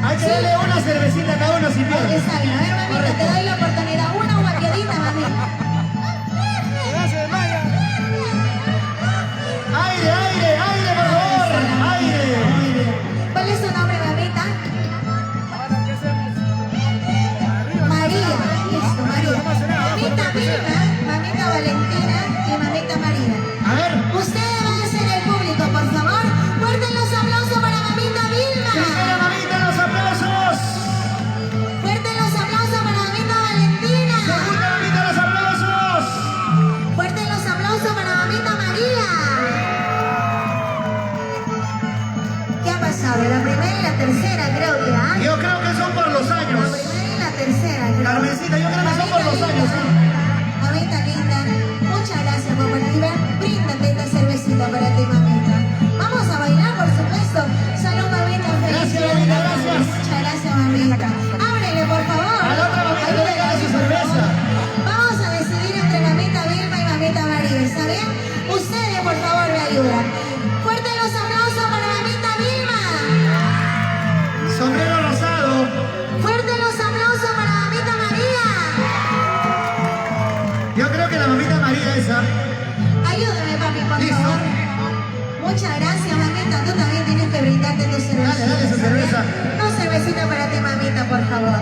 Hay que darle una cervecita a cada uno si pierde. Está bien, a ver, mamita, te doy la oportunidad. Una guapiadita, mamita. cerveza. Ayúdame, papi, por Listo. favor. Muchas gracias, mamita. Tú también tienes que brindarte tu cerveza. Dale esa cerveza. No cervecita para ti, mamita, por favor.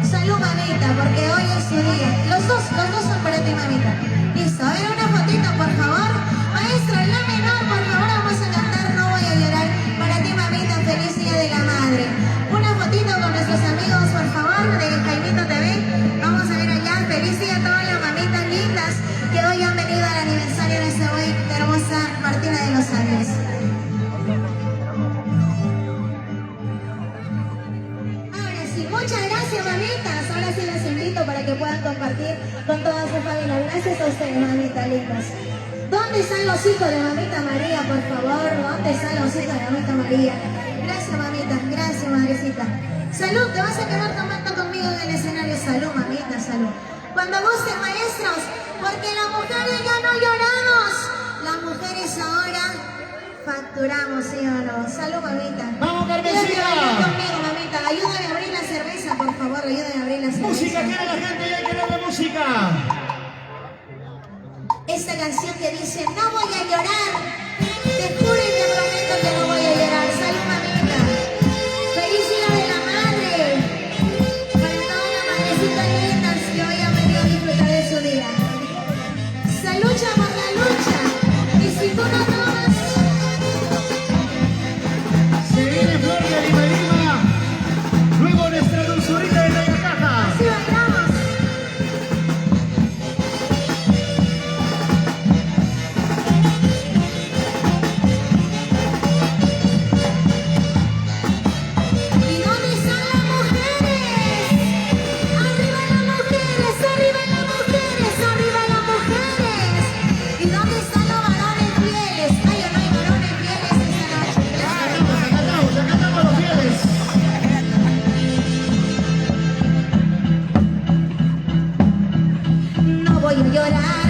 Salud, mamita, porque hoy es su día. Los dos son para ti, mamita. Listo. A ver, una fotito, por favor. Maestro, la menor, por favor, vamos a cantar No Voy a Llorar. Para ti, mamita, feliz día de la madre. Una fotito con nuestros amigos, por favor, de Jaimito TV. Vamos a ver allá. Feliz día a todas las mamitas lindas que hoy han venido al aniversario de esta hoy hermosa Martina de los Andes. Ahora sí, muchas gracias, mamitas. Ahora sí las invito para que puedan compartir con toda su familia. Gracias a ustedes, mamitas lindas. ¿Dónde están los hijos de mamita María, por favor? ¿Dónde están los hijos de mamita María? Gracias, mamita. Gracias, madrecita. Salud, te vas a quedar tomando conmigo en el escenario. Salud, mamita, salud. Cuando gusten, maestros, porque las mujeres ya no lloramos. Las mujeres ahora facturamos, ¿sí o no? Salud, mamita. ¡Vamos, Quédate Carmencita! bailando conmigo, mamita. Ayúdame a abrir la cerveza, por favor. Ayúdame a abrir la cerveza. Música, quiere la gente, ya quiere la música. Esta canción que dice no voy a llorar, te juro y te prometo que no voy a llorar. Salud, mamita. Feliz día de la madre. Para todas las madrecitas lindas que hoy han venido a disfrutar de su día. Se lucha por la lucha. Y si tú no tomas, Se viene Flor de Lima Lima. Luego nuestra dulzurita de la caja. así bailamos. ¿Y dónde están las mujeres? Arriba las mujeres, arriba las mujeres, arriba las mujeres. ¿Y dónde están los varones fieles? Ay, no hay varones fieles esta noche. Acá estamos los fieles. No voy a llorar.